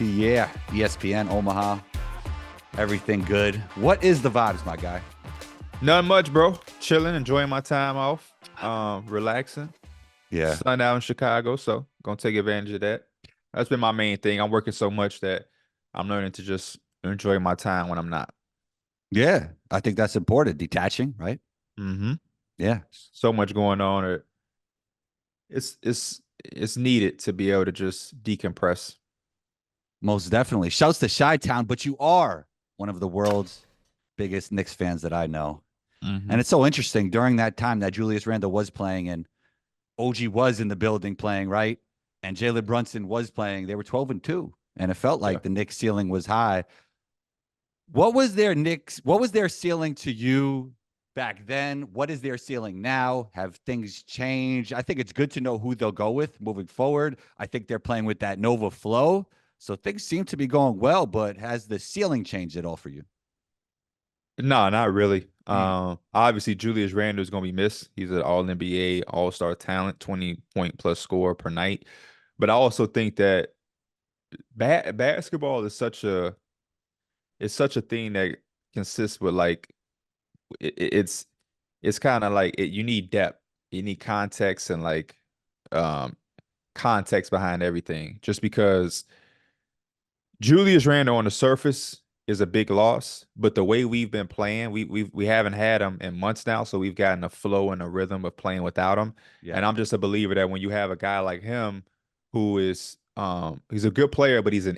Pierre, ESPN, Omaha. Everything good. What is the vibes, my guy? Not much, bro. Chilling, enjoying my time off, relaxing. Yeah. Sun out in Chicago, so gonna take advantage of that. That's been my main thing. I'm working so much that I'm learning to just enjoy my time when I'm not. Yeah. I think that's important. Detaching, right? hmm Yeah. So much going on. It's needed to be able to just decompress. Most definitely. Shouts to Chi-Town, but you are one of the world's biggest Knicks fans that I know. And hmm it's so interesting during that time that Julius Randle was playing and OG was in the building playing, right? And Jalen Brunson was playing. They were 12-2. And it felt Yeah. like the Knicks ceiling was high. What was their ceiling to you back then? What is their ceiling now? Have things changed? I think it's good to know who they'll go with moving forward. I think they're playing with that Nova flow. So things seem to be going well, but has the ceiling changed at all for you? No, not really. Mm, Obviously Julius Randle is gonna be missed. He's an all NBA, all-star talent, 20-point plus score per night. But I also think that basketball is such a thing that consists with like it's kind of like you need depth, you need context and like um context behind everything. Just because Julius Randle on the surface is a big loss, but the way we've been playing, we haven't had him in months now, so we've gotten a flow and a rhythm of playing without him. yeah. And I'm just a believer that when you have a guy like him who is he's a good player, but he's an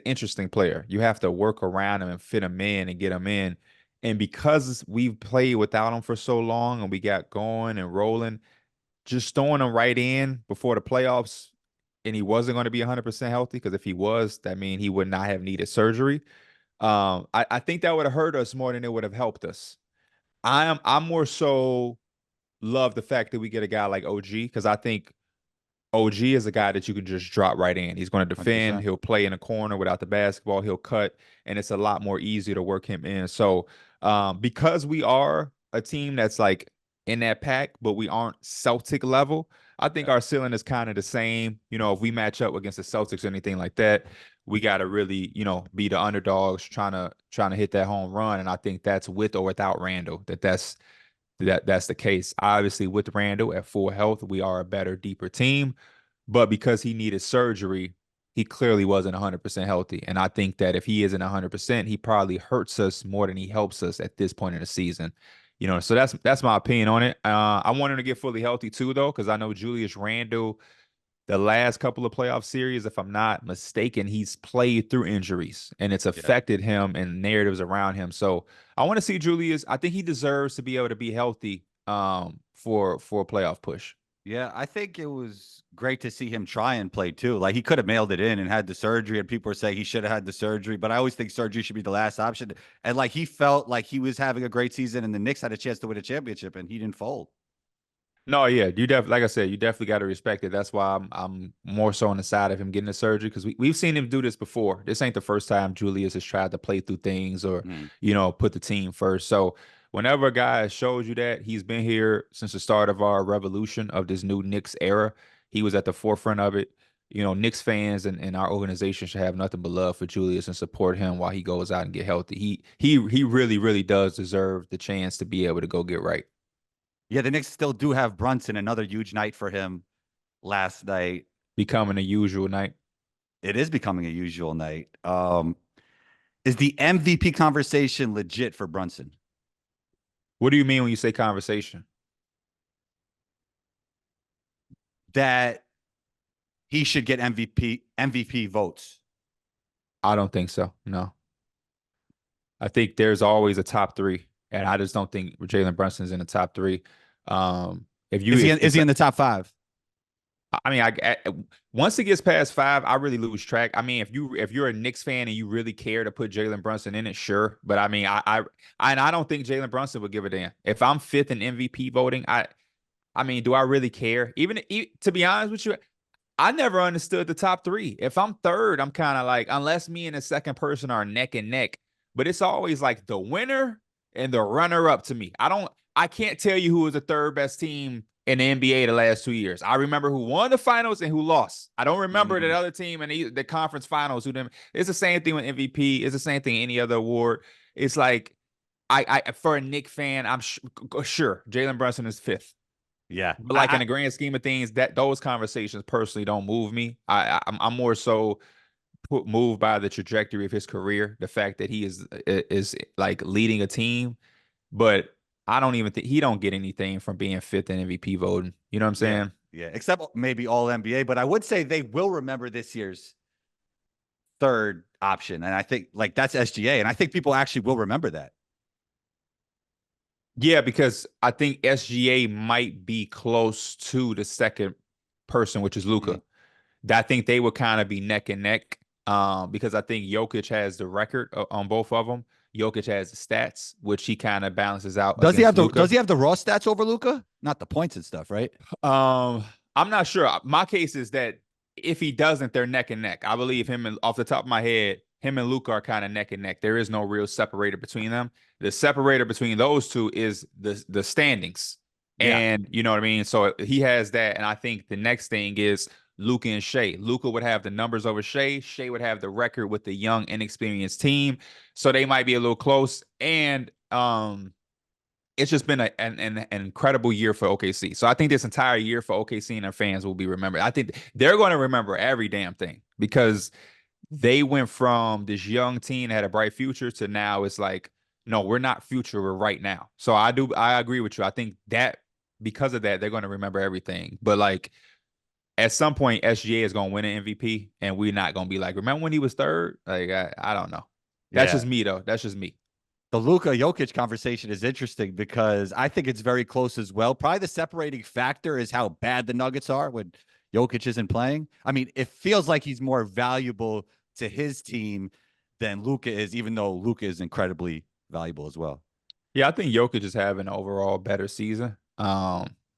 interesting player. You have to work around him and fit him in and get him in. And because we've played without him for so long and we got going and rolling, just throwing him right in before the playoffs and he wasn't going to be 100% healthy, because if he was, that means he would not have needed surgery. I think that would have hurt us more than it would have helped us. I'm more so love the fact that we get a guy like OG, because I think OG is a guy that you can just drop right in. He's going to defend. 100%. He'll play in a corner without the basketball. He'll cut, and it's a lot more easy to work him in. So, because we are a team that's like in that pack, but we aren't Celtic level, I think Yeah. our ceiling is kind of the same. If we match up against the Celtics or anything like that, we got to really, be the underdogs trying to hit that home run. And I think that's with or without Randall. That's the case. Obviously, with Randall at full health, we are a better, deeper team. But because he needed surgery, he clearly wasn't 100% healthy. And I think that if he isn't 100%, he probably hurts us more than he helps us at this point in the season. So that's my opinion on it. I want him to get fully healthy too, though, because I know Julius Randle, the last couple of playoff series, if I'm not mistaken, he's played through injuries and it's Yeah. affected him and narratives around him. So I want to see Julius. I think he deserves to be able to be healthy for a playoff push. Yeah, I think it was great to see him try and play too. Like he could have mailed it in and had the surgery, and people are saying he should have had the surgery. But I always think surgery should be the last option. And like he felt like he was having a great season, and the Knicks had a chance to win a championship, and he didn't fold. No, yeah, like I said, you definitely got to respect it. That's why I'm more so on the side of him getting the surgery, because we've seen him do this before. This ain't the first time Julius has tried to play through things or, Mm. put the team first. So whenever a guy shows you that he's been here since the start of our revolution of this new Knicks era, he was at the forefront of it. Knicks fans and our organization should have nothing but love for Julius and support him while he goes out and get healthy. He really, really does deserve the chance to be able to go get right. Yeah, the Knicks still do have Brunson. Another huge night for him last night. Becoming a usual night. It is becoming a usual night. Is the MVP conversation legit for Brunson? What do you mean when you say conversation? That he should get MVP votes. I don't think so. No. I think there's always a top three, and I just don't think Jalen Brunson's in the top three. If you Is he if in the top five? I mean, once it gets past five, I really lose track. I mean, if you're a Knicks fan and you really care to put Jalen Brunson in it, sure. But I mean, I don't think Jalen Brunson would give a damn. If I'm fifth in MVP voting, I mean, do I really care? To be honest with you, I never understood the top three. If I'm third, I'm kind of like, unless me and the second person are neck and neck, but it's always like the winner and the runner up to me. I can't tell you who is the third best team in the NBA the last 2 years. I remember who won the finals and who lost. I don't remember the other team in the conference finals who didn't. It's the same thing with MVP. It's the same thing any other award. It's like I for a Knicks fan, I'm sure Jalen Brunson is fifth. Yeah. But like in the grand scheme of things, that those conversations personally don't move me. I'm more so moved by the trajectory of his career, the fact that he is like leading a team, but I don't even think he don't get anything from being fifth in MVP voting. You know what I'm saying? Yeah. Except maybe all NBA, but I would say they will remember this year's third option. And I think like that's SGA. And I think people actually will remember that. Yeah, because I think SGA might be close to the second person, which is Luka. I think they would kind of be neck and neck. Because I think Jokic has the record on both of them. Jokic has the stats, which he kind of balances out. Does he have Luka. Does he have the raw stats over Luka? Not the points and stuff, right? I'm not sure. My case is that if he doesn't, they're neck and neck. I believe him, and off the top of my head, him and Luka are kind of neck and neck. There is no real separator between them. The separator between those two is the standings. Yeah. And you know what I mean? So he has that. And I think the next thing is Luka and Shea. Luka would have the numbers over Shea. Shea would have the record with the young, inexperienced team. So they might be a little close. And it's just been an incredible year for OKC. So I think this entire year for OKC and their fans will be remembered. I think they're going to remember every damn thing because they went from this young team that had a bright future to now it's like, no, we're not future, we're right now. So I agree with you. I think that because of that, they're going to remember everything. But like at some point, SGA is going to win an MVP, and we're not going to be like, remember when he was third? Like I don't know. That's just me though. That's just me. The Luka Jokic conversation is interesting because I think it's very close as well. Probably the separating factor is how bad the Nuggets are when Jokic isn't playing. I mean, it feels like he's more valuable to his team than Luka is, even though Luka is incredibly valuable as well. Yeah, I think Jokic is having an overall better season.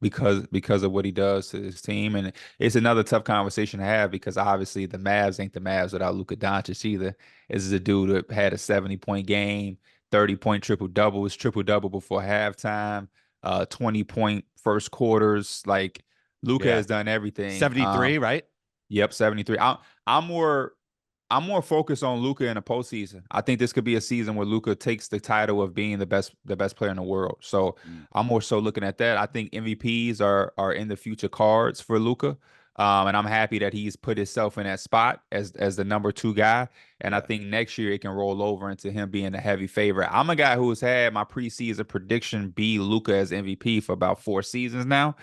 Because of what he does to his team. And it's another tough conversation to have because obviously the Mavs ain't the Mavs without Luka Doncic either. This is a dude that had a 70-point game, 30-point triple-double. Was triple-double before halftime, 20-point first quarters. Like Luka has done everything. 73, right? Yep, 73. I'm more focused on Luka in the postseason. I think this could be a season where Luka takes the title of being the best player in the world. So I'm more so looking at that. I think MVPs are in the future cards for Luka. And I'm happy that he's put himself in that spot as the number 2 guy. And I think next year it can roll over into him being a heavy favorite. I'm a guy who has had my preseason prediction be Luka as MVP for about 4 seasons now.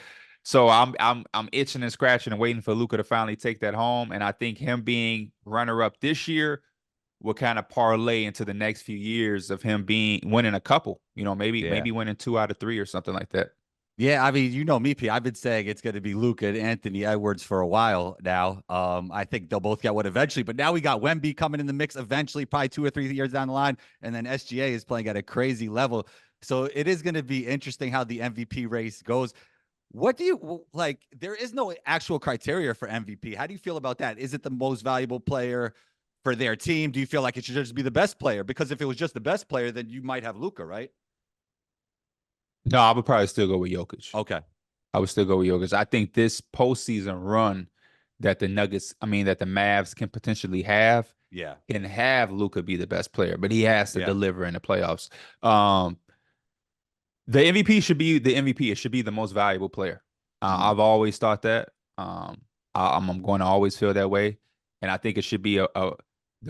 So I'm itching and scratching and waiting for Luka to finally take that home. And I think him being runner-up this year will kind of parlay into the next few years of him winning a couple. You know, maybe winning 2 out of 3 or something like that. Yeah, I mean, you know me, P. I've been saying it's going to be Luka and Anthony Edwards for a while now. I think they'll both get one eventually, but now we got Wemby coming in the mix eventually, probably 2 or 3 years down the line, and then SGA is playing at a crazy level. So it is going to be interesting how the MVP race goes. What do you like? There is no actual criteria for MVP. How do you feel about that? Is it the most valuable player for their team? Do you feel like it should just be the best player? Because if it was just the best player, then you might have Luka, right? No, I would probably still go with Jokic. Okay. I would still go with Jokic. I think this postseason run that the Mavs can potentially have, can have Luka be the best player, but he has to deliver in the playoffs. The MVP should be the MVP. It should be the most valuable player. I've always thought that. I'm going to always feel that way, and I think it should be the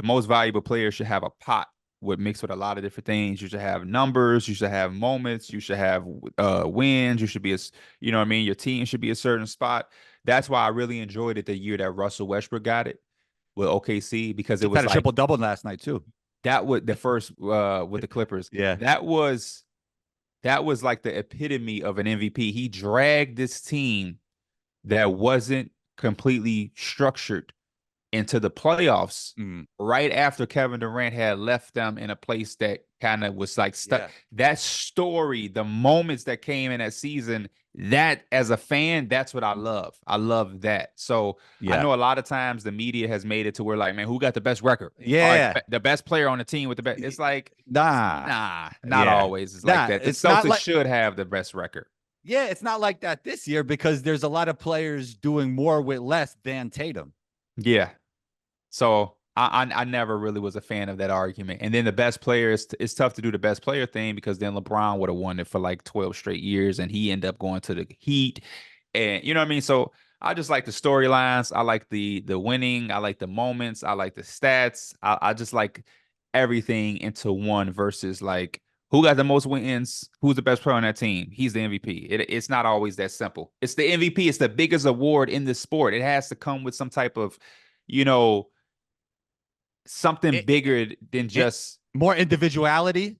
most valuable player should have a pot mixed with a lot of different things. You should have numbers. You should have moments. You should have wins. You should be you know what I mean. Your team should be a certain spot. That's why I really enjoyed it the year that Russell Westbrook got it with OKC because it was had a triple double last night too. That was the first with the Clippers. Yeah, that was like the epitome of an MVP. He dragged this team that wasn't completely structured into the playoffs right after Kevin Durant had left them in a place that kind of was like stuck. Yeah. That story, the moments that came in that season, that as a fan, that's what I love. I love that. So I know a lot of times the media has made it to where like, man, who got the best record? Yeah. Right, the best player on the team with the best. It's like, not always. It's like that. The Celtics should have the best record. Yeah, it's not like that this year because there's a lot of players doing more with less than Tatum. Yeah. So I never really was a fan of that argument. And then the best player it's tough to do the best player thing because then LeBron would have won it for like 12 straight years and he ended up going to the Heat. And you know what I mean? So I just like the storylines. I like the winning. I like the moments. I like the stats. I just like everything into one versus like who got the most wins? Who's the best player on that team? He's the MVP. It's not always that simple. It's the MVP. It's the biggest award in the sport. It has to come with some type of, you know, something It, it, bigger than it just more individuality.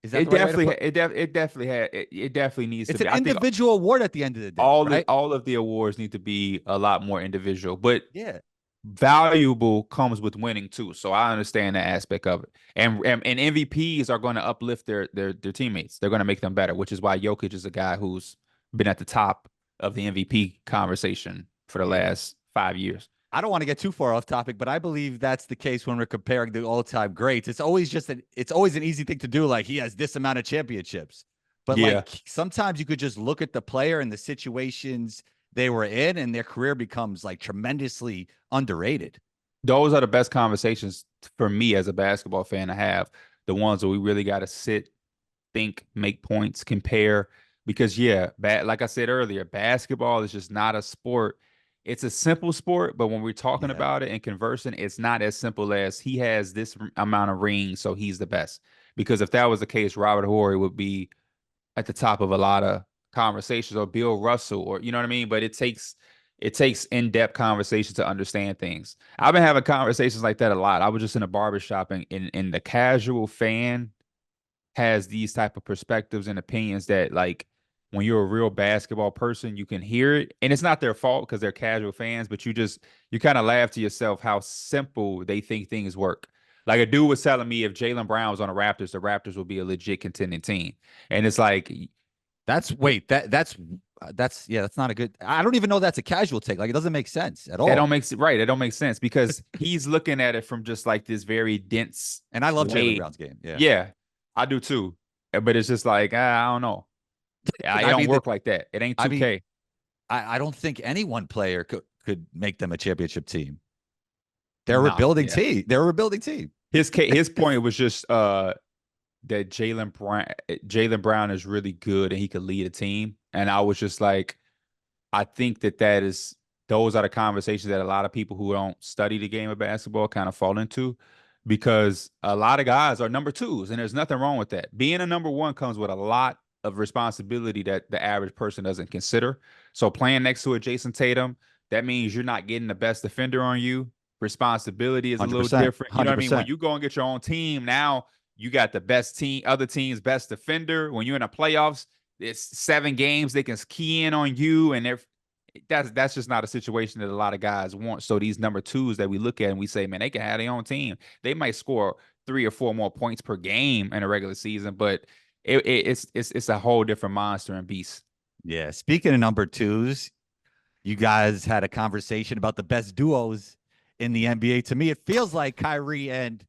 Is that it the right way to definitely put it? it definitely needs to It's an be. I think individual award at the end of the day, right? all of the awards need to be a lot more individual, but Yeah. valuable comes with winning too. So I understand that aspect of it. And MVPs are going to uplift their teammates. They're going to make them better, which is why Jokic is a guy who's been at the top of the MVP conversation for the Yeah. last 5 years. I don't want to get too far off topic, but I believe that's the case when we're comparing the all-time greats. It's always it's always an easy thing to do. Like he has this amount of championships, but Yeah. like sometimes you could just look at the player and the situations they were in, and their career becomes like tremendously underrated. Those are the best conversations for me as a basketball fan to have. The ones where we really got to sit, think, make points, compare. Because yeah, like I said earlier, basketball is just not a sport. It's a simple sport, but when we're talking Yeah. about it and conversing, it's not as simple as he has this amount of rings, so he's the best. Because if that was the case, Robert Horry would be at the top of a lot of conversations, or Bill Russell, or you know what I mean. But it takes in-depth conversation to understand things. I've been having conversations like that a lot. I was just in a barbershop, and the casual fan has these type of perspectives and opinions that like when you're a real basketball person, you can hear it. And it's not their fault because they're casual fans, but you kind of laugh to yourself how simple they think things work. Like a dude was telling me if Jaylen Brown was on the Raptors would be a legit contending team. And it's like That's wait, that's yeah, that's not a good. I don't even know that's a casual take. Like it doesn't make sense at that don't all. make it right. It don't make sense because he's looking at it from just like this very dense And I love Jaylen way. Brown's game. Yeah. Yeah, I do too. But it's just like I don't know. It I don't mean, work like that. It ain't I mean, 2K. I don't think any one player could make them a championship team. They're a Nah, rebuilding yeah. team. They're a rebuilding team. His point was just that Jaylen Brown is really good and he could lead a team. And I was just like, I think that is those are the conversations that a lot of people who don't study the game of basketball kind of fall into because a lot of guys are number twos, and there's nothing wrong with that. Being a number one comes with a lot of responsibility that the average person doesn't consider. So playing next to a Jason Tatum, that means you're not getting the best defender on you. Responsibility is a little 100%. different. You know what I mean? When 100%. you go and get your own team, now you got the best team, other team's best defender. When you're in the playoffs, it's 7 games they can key in on you, and that's just not a situation that a lot of guys want. So these number twos that we look at and we say, man, they can have their own team. They might score 3 or 4 more points per game in a regular season, but it's a whole different monster and beast. Yeah. Speaking of number twos, you guys had a conversation about the best duos in the NBA. To me, it feels like Kyrie and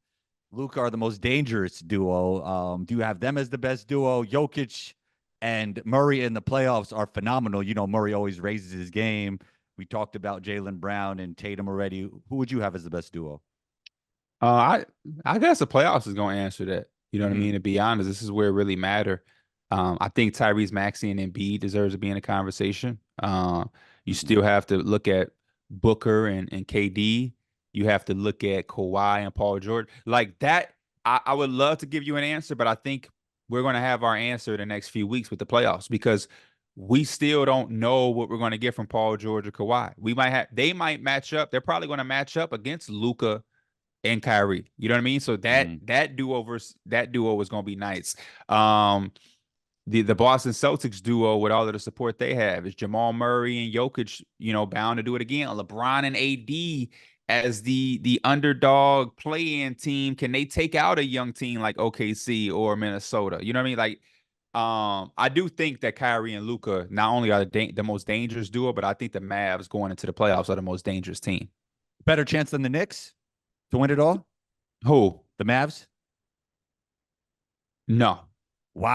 Luka are the most dangerous duo. Do you have them as the best duo? Jokic and Murray in the playoffs are phenomenal. You know, Murray always raises his game. We talked about Jaylen Brown and Tatum already. Who would you have as the best duo? I guess the playoffs is going to answer that. You know what I Mm-hmm. mean? To be honest, this is where it really matter. I think Tyrese Maxey and Embiid deserves to be in a conversation. You Mm-hmm. still have to look at Booker and KD. You have to look at Kawhi and Paul George. Like that, I would love to give you an answer, but I think we're going to have our answer the next few weeks with the playoffs because we still don't know what we're going to get from Paul George or Kawhi. They might match up. They're probably going to match up against Luka and Kyrie. You know what I mean? So Mm-hmm. that duo was going to be nice. Um, the Boston Celtics duo with all of the support they have is Jamal Murray and Jokic, you know, bound to do it again. LeBron and AD as the underdog play-in team. Can they take out a young team like OKC or Minnesota? You know what I mean? Like, I do think that Kyrie and Luka not only are the most dangerous duo, but I think the Mavs going into the playoffs are the most dangerous team. Better chance than the Knicks to win it all? Who? The Mavs? No.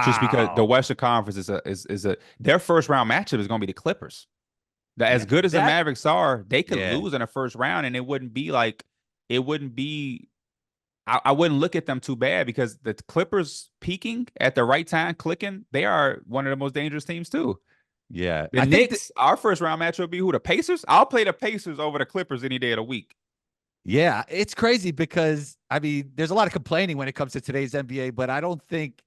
just because the Wow. Western Conference is a their first round matchup is going to be the Clippers. As Yeah. good as the That. Mavericks are, they could Yeah. lose in the first round, and it wouldn't be. I wouldn't look at them too bad because the Clippers peaking at the right time, clicking, they are one of the most dangerous teams too. Yeah. The I think. Knicks, our first round matchup would be who? The Pacers? I'll play the Pacers over the Clippers any day of the week. Yeah, it's crazy because I mean, there's a lot of complaining when it comes to today's NBA, but I don't think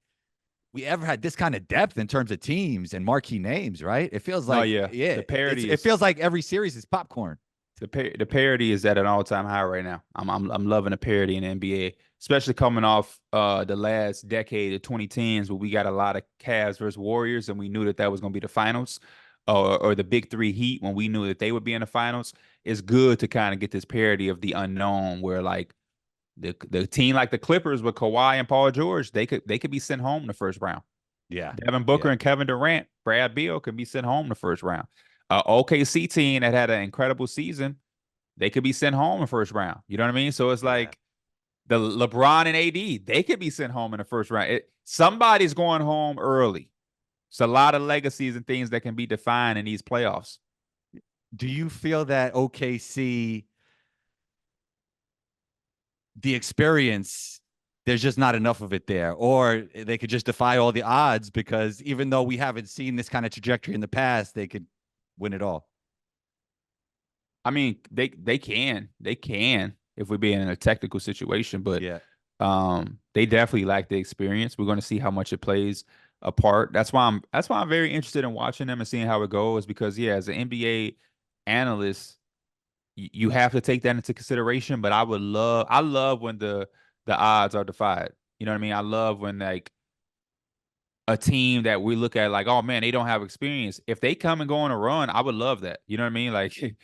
we ever had this kind of depth in terms of teams and marquee names, right? It feels No, like, yeah, yeah, the parity it is feels like every series is popcorn. the parity is at an all time high right now. I'm loving the parity in the NBA, especially coming off the last decade, the 2010s, where we got a lot of Cavs versus Warriors, and we knew that was going to be the finals, or the Big Three Heat when we knew that they would be in the finals. It's good to kind of get this parity of the unknown, where like the team like the Clippers with Kawhi and Paul George, they could be sent home in the first round. Yeah, Devin Booker yeah, and Kevin Durant, Brad Beal could be sent home in the first round. OKC team that had an incredible season, they could be sent home in the first round. You know what I mean? So it's yeah. like the LeBron and AD, they could be sent home in the first round. Somebody's going home early. It's a lot of legacies and things that can be defined in these playoffs. Do you feel that OKC, the experience, there's just not enough of it there, or they could just defy all the odds because even though we haven't seen this kind of trajectory in the past, they could win it all. I mean, they can if we're being in a technical situation, but Yeah, they definitely lack the experience. We're going to see how much it plays a part. That's why I'm very interested in watching them and seeing how it goes because yeah, as an NBA analyst, you have to take that into consideration. But I love when the odds are defied. You know what I mean? I love when like a team that we look at like, oh man, they don't have experience. If they come and go on a run, I would love that. You know what I mean? Like,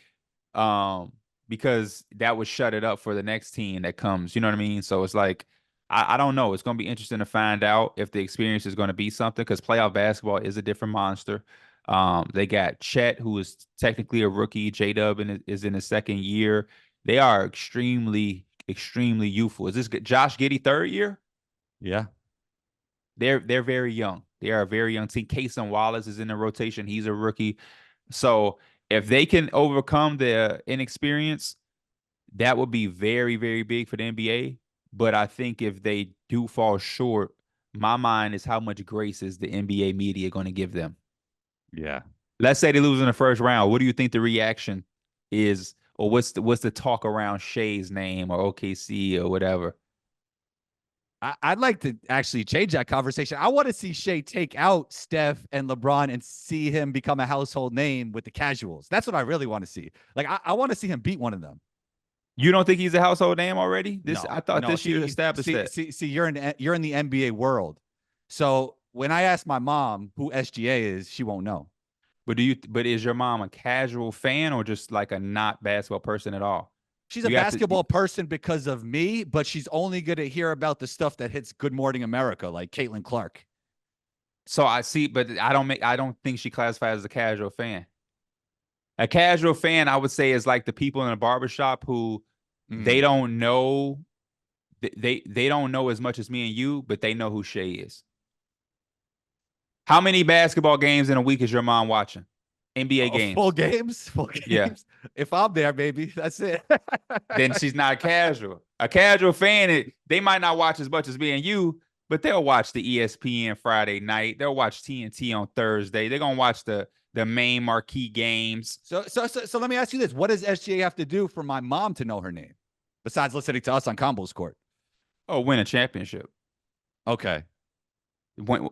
um, because that would shut it up for the next team that comes. You know what I mean? So it's like, I don't know. It's going to be interesting to find out if the experience is going to be something because playoff basketball is a different monster. They got Chet, who is technically a rookie. J-Dub is in his second year. They are extremely, extremely youthful. Is this Josh Giddey third year? yeah, They're very young. They are a very young team. Cason Wallace is in the rotation. He's a rookie. So if they can overcome the inexperience, that would be very, very big for the NBA. But I think if they do fall short, my mind is how much grace is the NBA media going to give them? yeah. Let's say they lose in the first round. What do you think the reaction is, or what's the talk around Shea's name or OKC or whatever? I'd like to actually change that conversation. I want to see Shea take out Steph and LeBron and see him become a household name with the casuals. That's what I really want to see. Like, I want to see him beat one of them. You don't think he's a household name already? I No, thought no. this year See, established see, that. see, see. You're in the NBA world. So when I ask my mom who SGA is, she won't know. But is your mom a casual fan or just like a not basketball person at all? She's a You have to. basketball person because of me, but she's only going to hear about the stuff that hits Good Morning America, like Caitlin Clark. So I see, but I don't think she classifies as a casual fan. A casual fan, I would say, is like the people in a barbershop who they Mm, don't know they don't know as much as me and you, but they know who Shay is. How many basketball games in a week is your mom watching? NBA full games. games, full Yeah. games. If I'm there, baby, that's it. Then she's not a casual. A casual fan, they might not watch as much as me and you, but they'll watch the ESPN Friday night. They'll watch TNT on Thursday. They're gonna watch the main marquee games. So let me ask you this: what does SGA have to do for my mom to know her name, besides listening to us on Combos Court? Oh, win a championship. Okay. When,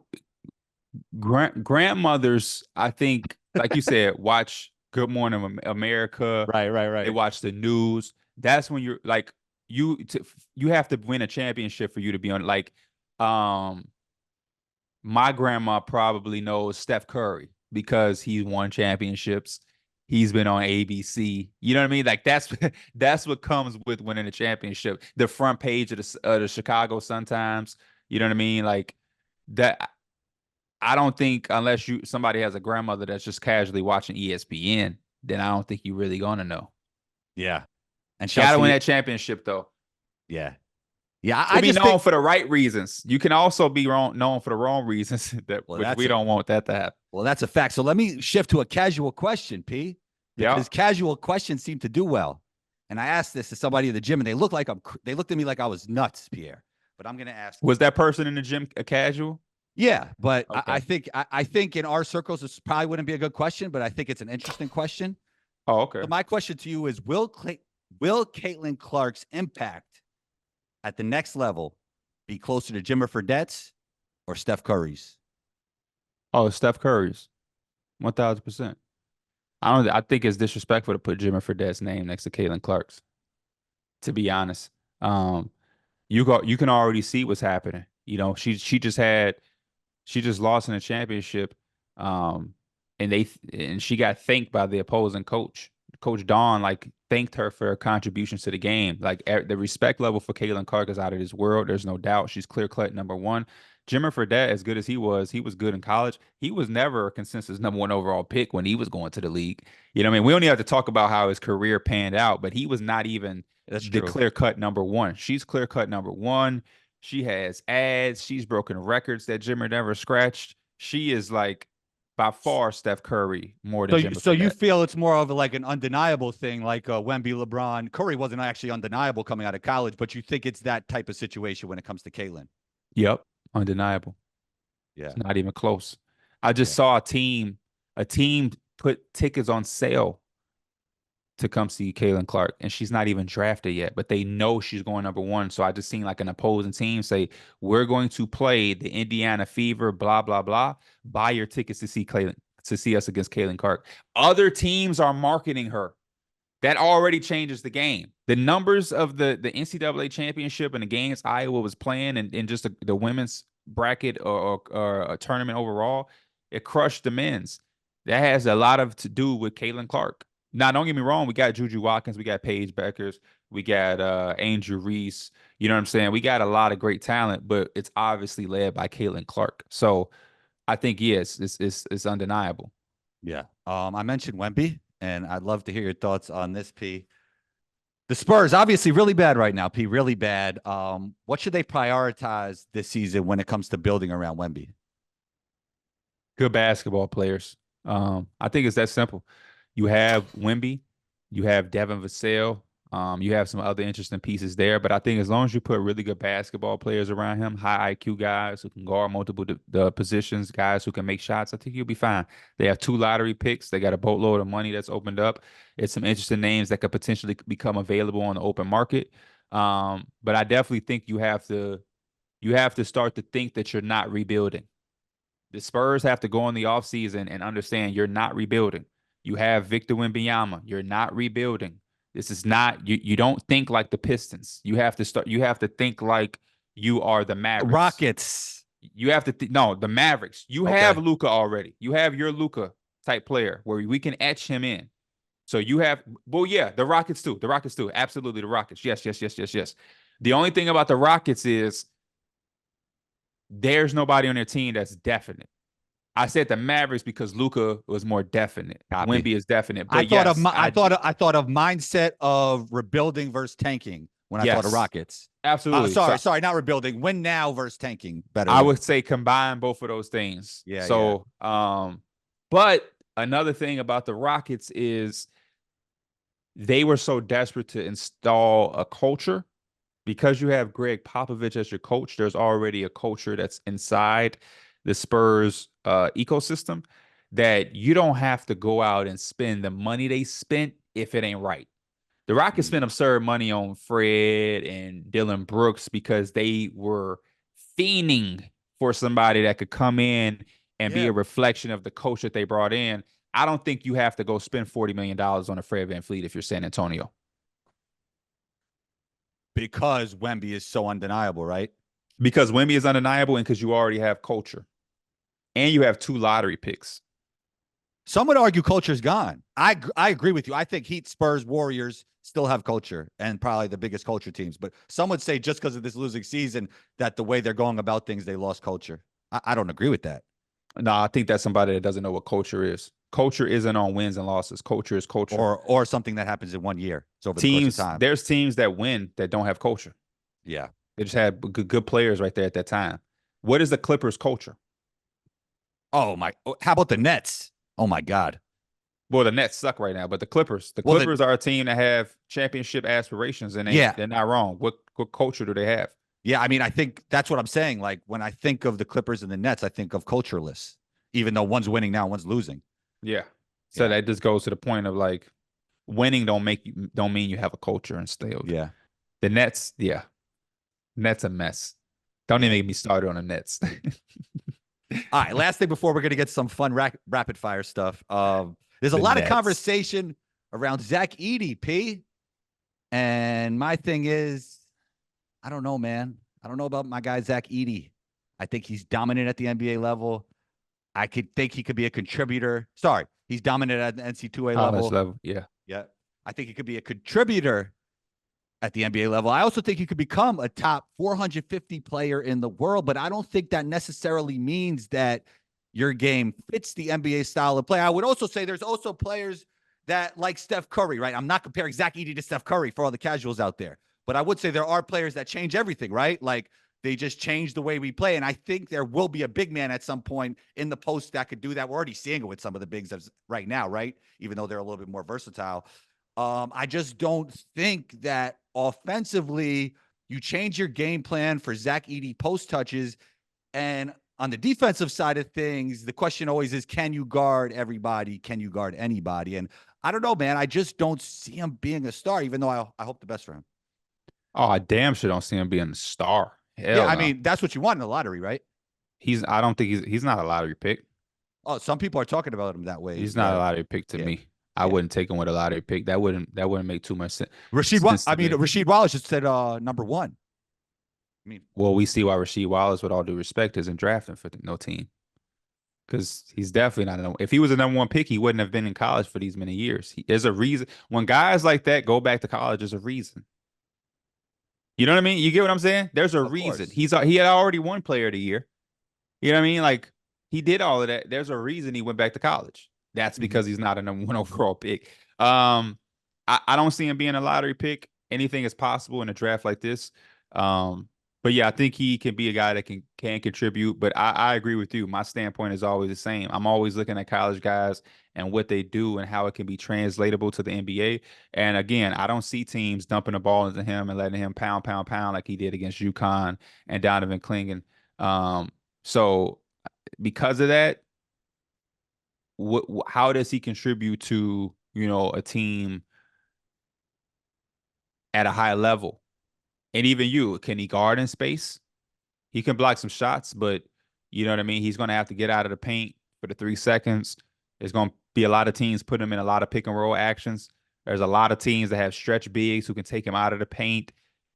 grandmothers, I think, like you said, watch Good Morning America. Right, right, They right. watch the news. That's when you're like you have to win a championship for you to be on. Like, um, my grandma probably knows Steph Curry because he's won championships. He's been on ABC. You know what I mean? Like that's what comes with winning a championship. The front page of the Chicago Sun-Times. You know what I mean? Like that. I don't think unless somebody has a grandmother that's just casually watching ESPN, then I don't think you're really gonna know. Yeah. And Gotta win Chelsea, that championship though. yeah. Yeah, To I be just known think. for the right reasons. You can also be known for the wrong reasons that Well, which that's we a don't want that to happen. well, that's a fact. So let me shift to a casual question, P, Yeah. because casual questions seem to do well. And I asked this to somebody in the gym, and they looked at me like I was nuts, Pierre. But I'm going to ask Was that person in the gym a casual? Yeah, but I Okay. think I think in our circles this probably wouldn't be a good question, but I think it's an interesting question. Oh, okay. So my question to you is: Will Caitlin Clark's impact at the next level be closer to Jimmer Fredette's or Steph Curry's? Oh, Steph Curry's, 1000%. I think it's disrespectful to put Jimmy Fredette's name next to Caitlin Clark's. To be honest, um, you can already see what's happening. She just lost in a championship, um, and she got thanked by the opposing coach. Coach Dawn like thanked her for her contributions to the game. Like the respect level for Caitlin Clark is out of this world. There's no doubt. She's clear cut number one. Jimmer Fredette, as good as he was good in college. He was never a consensus number one overall pick when he was going to the league. You know what I mean? We only have to talk about how his career panned out, but he was not even That's the true. clear cut number one. She's clear cut number one. She has ads. She's broken records that Jimmer never scratched. She is like by far Steph Curry more than Jimmer So you Fredette. feel it's more of like an undeniable thing, like Wemby, LeBron, Curry wasn't actually undeniable coming out of college, but you think it's that type of situation when it comes to Caitlin? Yep, undeniable. Yeah, It's not even close. I just yeah. saw a team put tickets on sale to come see Caitlin Clark, and she's not even drafted yet, but they know she's going number one. So I just seen like an opposing team say, "We're going to play the Indiana Fever, blah blah blah. Buy your tickets to see Caitlin to see us against Caitlin Clark." Other teams are marketing her. That already changes the game. The numbers of the NCAA championship and the games Iowa was playing and just the women's bracket or a tournament overall, it crushed the men's. That has a lot of to do with Caitlin Clark. Now, don't get me wrong, we got Juju Watkins, we got Paige Beckers, we got Angel Reese. You know what I'm saying? We got a lot of great talent, but it's obviously led by Caitlin Clark. So I think yes, it's undeniable. Yeah. I mentioned Wemby, and I'd love to hear your thoughts on this, P. The Spurs, obviously, really bad right now, P. Really bad. What should they prioritize this season when it comes to building around Wemby? Good basketball players. I think it's that simple. You have Wemby, you have Devin Vassell, you have some other interesting pieces there. But I think as long as you put really good basketball players around him, high IQ guys who can guard multiple the positions, guys who can make shots, I think you'll be fine. They have two lottery picks. They got a boatload of money that's opened up. It's some interesting names that could potentially become available on the open market. But I definitely think you have to start to think that you're not rebuilding. The Spurs have to go in the offseason and understand you're not rebuilding. You have Victor Wembanyama. You're not rebuilding. This is not you don't think like the Pistons. You have to think like you are the Mavericks. Rockets. You have to no, the Mavericks. You have Okay. Luca already. You have your Luca type player where we can etch him in. So you have well, yeah, the Rockets too. The Rockets too. Absolutely the Rockets. Yes, yes, yes, yes, yes. The only thing about the Rockets is there's nobody on their team that's definite. I said the Mavericks because Luca was more definite. Copy. Wemby is definite, but yes, I thought of mindset of rebuilding versus tanking when I thought of yes, Rockets. absolutely. So Sorry, not rebuilding. Win now versus tanking. I Better. would say combine both of those things. Yeah, yeah. So, but another thing about the Rockets is they were so desperate to install a culture because you have Greg Popovich as your coach. There's already a culture that's inside the Spurs ecosystem that you don't have to go out and spend the money they spent if it ain't right. The Rockets Mm. spent absurd money on Fred and Dylan Brooks because they were fiending for somebody that could come in and be Yeah, a reflection of the coach that they brought in. I don't think you have to go spend $40 million on a Fred VanVleet if you're San Antonio. because Wemby is so undeniable, right? Because Wemby is undeniable and because you already have culture. And you have two lottery picks. Some would argue culture's gone. I agree with you. I think Heat, Spurs, Warriors still have culture and probably the biggest culture teams. But some would say just because of this losing season that the way they're going about things, they lost culture. I don't agree with that. No, I think that's somebody that doesn't know what culture is. Culture isn't on wins and losses. Culture is culture. Or something that happens in 1 year. It's over the course of time. There's teams that win that don't have culture. Yeah. They just had good players right there at that time. What is the Clippers culture? Oh my! How about the Nets? Oh my God. Well, the Nets suck right now, but the Well, Clippers are a team that have championship aspirations, and yeah, they're not wrong. What culture do they have? yeah. I mean, I think that's what I'm saying. Like when I think of the Clippers and the Nets, I think of cultureless. Even though one's winning now, one's losing. Yeah. So Yeah, that just goes to the point of like winning don't mean you have a culture and stale. yeah, The Nets, yeah, Nets a mess. Don't yeah. even get me started on the Nets. All right. Last thing before we're gonna get some fun rapid fire stuff. There's a The lot of Nets. conversation around Zach Edey, P. And my thing is, I don't know, man. I don't know about my guy Zach Edey. I think he's dominant at the NBA level. I could think he could be a contributor. Sorry, he's dominant at the NC2A College level. level. Yeah. Yeah. I think he could be a contributor at the NBA level. I also think he could become a top 450 player in the world, but I don't think that necessarily means that your game fits the NBA style of play. I would also say there's also players that like Steph Curry, right? I'm not comparing Zach Edey to Steph Curry for all the casuals out there, but I would say there are players that change everything, right? Like they just change the way we play. And I think there will be a big man at some point in the post that could do that. We're already seeing it with some of the bigs right now, right? Even though they're a little bit more versatile. I just don't think that offensively you change your game plan for Zach Edey post touches. And on the defensive side of things, the question always is, can you guard everybody? Can you guard anybody? And I don't know, man. I just don't see him being a star, even though I hope the best for him. Oh, I damn sure don't see him being a star. Yeah, Hell I no. mean, that's what you want in the lottery, right? I don't think he's not a lottery pick. Oh, some people are talking about him that way. He's not a lottery pick to Yeah, me. I yeah. wouldn't take him with a lottery pick. That wouldn't make too much I sense to mean, me. Rasheed Wallace just said number one. I mean, Well, we see why Rasheed Wallace, with all due respect, isn't drafting for no team. Because he's definitely not. If he was a number one pick, he wouldn't have been in college for these many years. There's a reason. When guys like that go back to college, there's a reason. You know what I mean? You get what I'm saying? There's a of reason. course. He had already won Player of the Year. You know what I mean? Like he did all of that. There's a reason he went back to college. That's Mhm. because he's not a number one overall pick. I don't see him being a lottery pick. Anything is possible in a draft like this. Um, but yeah, I think he can be a guy that can contribute. But I agree with you. My standpoint is always the same. I'm always looking at college guys and what they do and how it can be translatable to the NBA. And again, I don't see teams dumping the ball into him and letting him pound, pound, pound like he did against UConn and Donovan Clingan. So because of that, how does he contribute to, a team at a high level? And even can he guard in space? He can block some shots, but you know what I mean? He's going to have to get out of the paint for the 3 seconds. There's going to be a lot of teams putting him in a lot of pick and roll actions. There's a lot of teams that have stretch bigs who can take him out of the paint.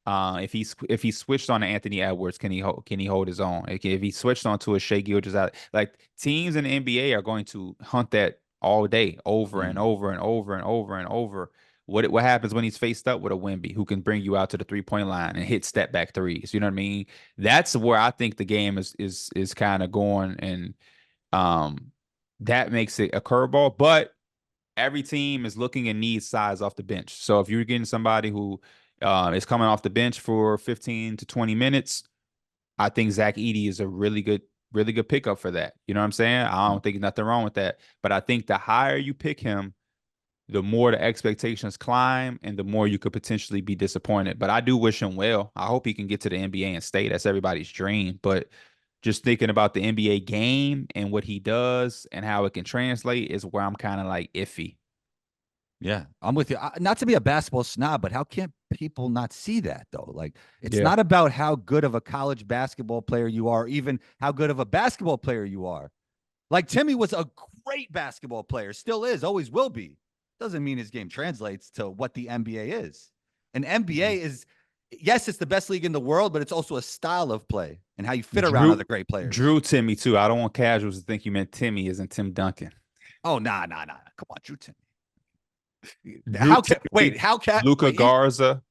If he switched on to Anthony Edwards, can he hold his own? If he switched on to a Shai Gilgeous, like teams in the NBA are going to hunt that all day, over and Mm. over and over and over and over. What happens when he's faced up with a Wemby who can bring you out to the 3-point line and hit step back threes? You know what I mean? That's where I think the game is kind of going, and that makes it a curveball. But every team is looking and needs size off the bench. So if you're getting somebody who is coming off the bench for 15 to 20 minutes, I think Zach Edey is a really good pickup for that. You know what I'm saying? I don't think nothing wrong with that. But I think the higher you pick him, the more the expectations climb and the more you could potentially be disappointed. But I do wish him well. I hope he can get to the NBA and stay. That's everybody's dream. But just thinking about the NBA game and what he does and how it can translate is where I'm kind of like iffy. Yeah, I'm with you. Not to be a basketball snob, but how can people not see that though? Like, it's Yeah. not about how good of a college basketball player you are, even how good of a basketball player you are. Like, Timmy was a great basketball player, still is, always will be. Doesn't mean his game translates to what the NBA is. And NBA is, yes, it's the best league in the world, but it's also a style of play and how you fit around other Drew great players. Drew Timmy too. I don't want casuals to think you meant Timmy isn't Tim Duncan. Oh, nah. Come on, Drew Timmy. Drew Timmy, Luca Wait, Garza.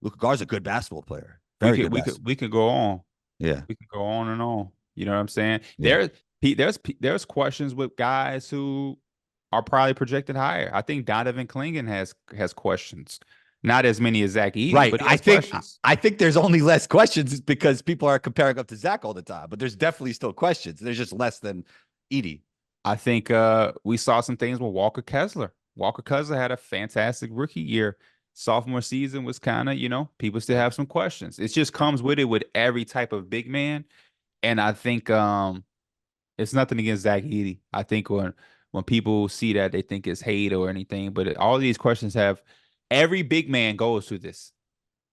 Luka Garza's a good basketball player. We Very could good we could basketball. we could go on. Yeah. We could go on and on. You know what I'm saying? Yeah. There's questions with guys who are probably projected higher. I think Donovan Clingan has questions. Not as many as Zach Edey, Right. but he has questions. I think there's only less questions because people are comparing up to Zach all the time, but there's definitely still questions. There's just less than Edey. I think we saw some things with Walker Kessler. Walker Kessler had a fantastic rookie year. Sophomore season was kind of, people still have some questions. It just comes with it with every type of big man. And I think it's nothing against Zach Edey. I think when people see that, they think it's hate or anything. But all these questions have every big man goes through this,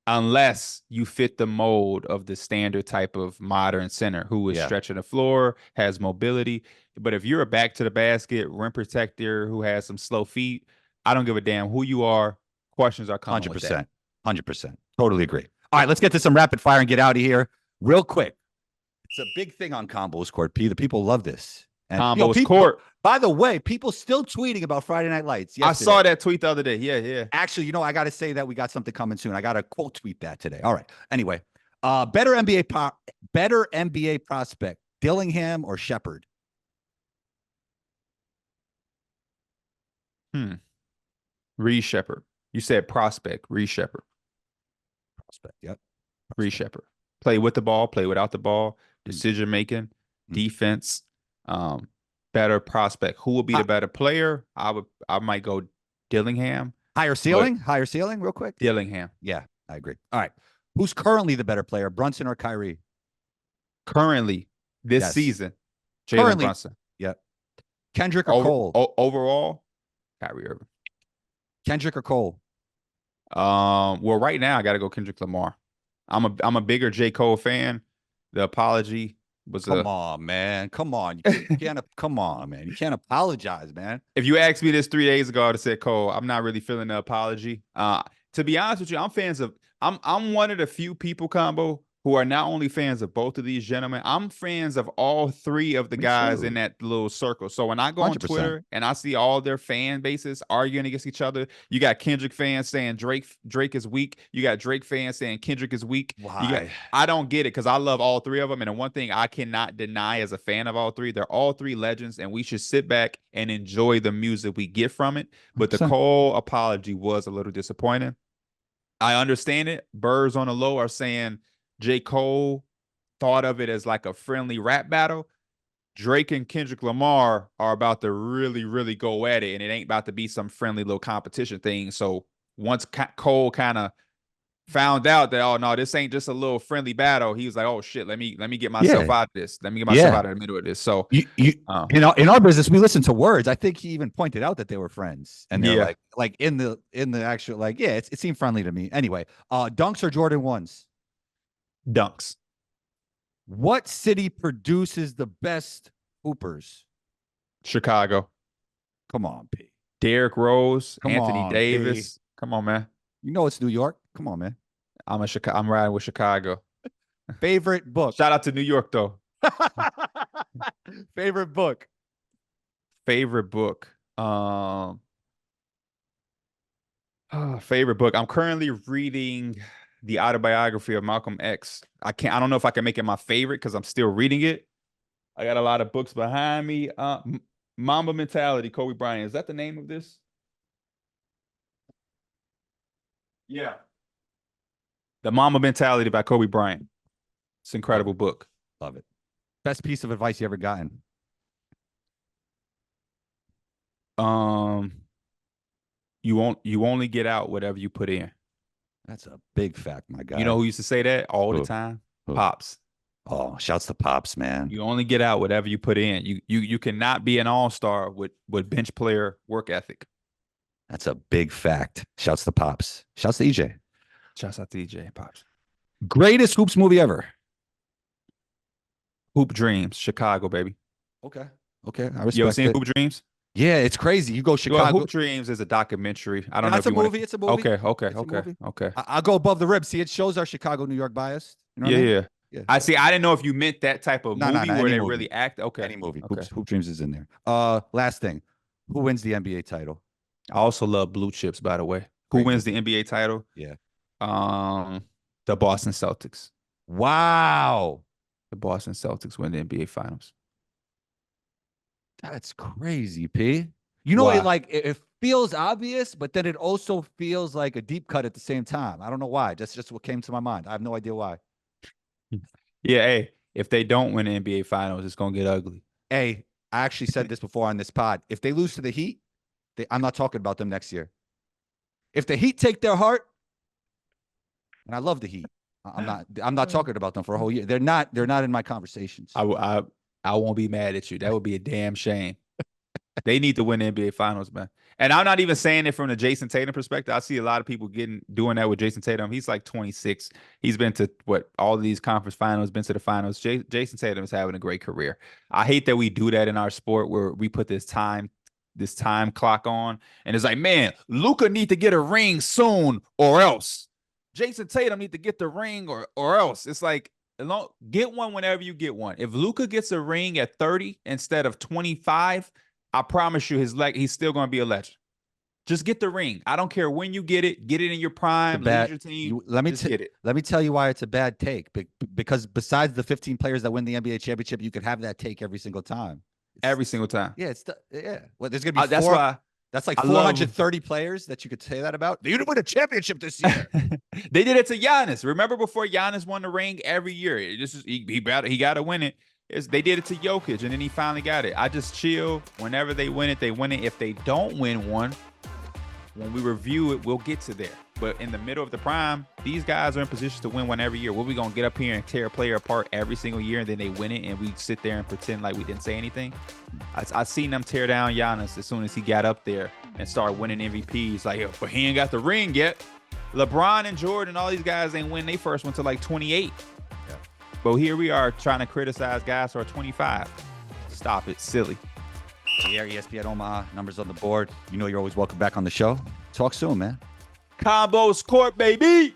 unless you fit the mold of the standard type of modern center who is stretching the floor, has mobility. But if you're a back to the basket rim protector who has some slow feet, I don't give a damn who you are. Questions are coming 100%. with that. 100%. Totally agree. All right, let's get to some rapid fire and get out of here real quick. It's a big thing on Combos Court, P. The people love this. And, Combos Court. By the way, people still tweeting about Friday Night Lights. Yesterday. I saw that tweet the other day. Yeah. Actually, I got to say that we got something coming soon. I got to quote tweet that today. All right. Anyway, better NBA prospect, Dillingham or Shepherd? Reed Shepherd. You said prospect. Reed Shepherd. Prospect. Yep. Reed Shepherd. Play with the ball. Play without the ball. Decision making. Defense. Better prospect. Who will be the better player? I might go Dillingham. Higher ceiling, real quick. Dillingham. Yeah, I agree. All right. Who's currently the better player, Brunson or Kyrie? Currently, this season, Jalen Brunson. Yep. Kendrick or Cole? Overall, Kyrie Irving. Kendrick or Cole? Well, right now I got to go Kendrick Lamar. I'm a bigger J. Cole fan. The apology was come on, man. Come on. You can't come on, man. You can't apologize, man. If you asked me this 3 days ago, I'd have said Cole. I'm not really feeling the apology. To be honest with you, I'm one of the few people, Combo, who are not only fans of both of these gentlemen, I'm fans of all three of the guys in that little circle. So when I go 100%. On Twitter and I see all their fan bases arguing against each other, you got Kendrick fans saying Drake is weak. You got Drake fans saying Kendrick is weak. Why? I don't get it because I love all three of them. And the one thing I cannot deny as a fan of all three, they're all three legends, and we should sit back and enjoy the music we get from it. But the Cole apology was a little disappointing. I understand it. Birds on the low are saying J. Cole thought of it as like a friendly rap battle. Drake and Kendrick Lamar are about to really, really go at it, and it ain't about to be some friendly little competition thing. So once Cole kind of found out that, oh no, this ain't just a little friendly battle, he was like, oh shit, let me get myself out of this. Let me get myself out of the middle of this. So in our business, we listen to words. I think he even pointed out that they were friends, and they're like in the actual it seemed friendly to me. Anyway, dunks or Jordan 1s? Dunks. What city produces the best hoopers? Chicago. Come on, P. Derrick Rose, Anthony Davis. P. Come on, man. You know it's New York. Come on, man. I'm riding with Chicago. Favorite book. Shout out to New York though. Favorite book. Favorite book. Favorite book. I'm currently reading the autobiography of Malcolm X. I don't know if I can make it my favorite because I'm still reading it. I got a lot of books behind me. Mamba Mentality, Kobe Bryant. Is that the name of this? Yeah. The Mamba Mentality by Kobe Bryant. It's an incredible book. Love it. Best piece of advice you ever gotten? You only get out whatever you put in. That's a big fact, my guy. You know who used to say that all the time? Pops. Oh, shouts to Pops, man. You only get out whatever you put in. You cannot be an all-star with bench player work ethic. That's a big fact. Shouts to Pops. Shouts to EJ. Shouts out to EJ and Pops. Greatest hoops movie ever? Hoop Dreams, Chicago, baby. Okay. I respect You ever seen it. Hoop Dreams? Yeah, it's crazy. You go Chicago. Hoop Dreams is a documentary. I don't know if it's a movie. It's a movie. Okay. I'll go above the rib. See, it shows our Chicago, New York bias. You know what I mean? Yeah. I see. I didn't know if you meant that type of movie where they really act. Okay. Any movie. Okay. Hoop Dreams is in there. Last thing. Who wins the NBA title? I also love Blue Chips, by the way. Who wins the NBA title? Yeah. The Boston Celtics. Wow. The Boston Celtics win the NBA Finals. That's crazy, P. You know, Why? it feels obvious, but then it also feels like a deep cut at the same time. I don't know why. That's just what came to my mind. I have no idea why. Yeah, hey, if they don't win the NBA Finals, it's gonna get ugly. Hey, I actually said this before on this pod. If they lose to the Heat, I'm not talking about them next year. If the Heat take their heart, and I love the Heat, I'm not talking about them for a whole year. They're not in my conversations. I won't be mad at you. That would be a damn shame. They need to win the NBA Finals, man. And I'm not even saying it from the Jason Tatum perspective. I see a lot of people doing that with Jason Tatum. He's like 26. He's been to all of these conference finals, been to the finals. Jason Tatum is having a great career. I hate that we do that in our sport where we put this time clock on, and it's like, man, Luka need to get a ring soon, or else. Jason Tatum need to get the ring, or else. It's like, get one whenever you get one. If Luka gets a ring at 30 instead of 25. I promise you, he's still going to be a legend. Just get the ring. I don't care when you get it. Get it in your prime. Lead your team. Let me get it. Let me tell you why it's a bad take. Because besides the 15 players that win the NBA championship, you could have that take every single time. Every single time. Yeah, Well, there's going to be that's why. That's like 430 players that you could say that about. You didn't win a championship this year. They did it to Giannis. Remember before Giannis won the ring every year? He got to win it. They did it to Jokic, and then he finally got it. I just chill. Whenever they win it, they win it. If they don't win one, when we review it, we'll get to there. But in the middle of the prime, these guys are in position to win one every year. What we going to get up here and tear a player apart every single year, and then they win it, and we sit there and pretend like we didn't say anything? I seen them tear down Giannis as soon as he got up there and started winning MVPs. Like, but he ain't got the ring yet. LeBron and Jordan, all these guys ain't win their first one till like 28. But here we are trying to criticize guys who are 25. Stop it. Silly. Pierre, ESPN Omaha, numbers on the board. You know you're always welcome back on the show. Talk soon, man. Combos Court, baby.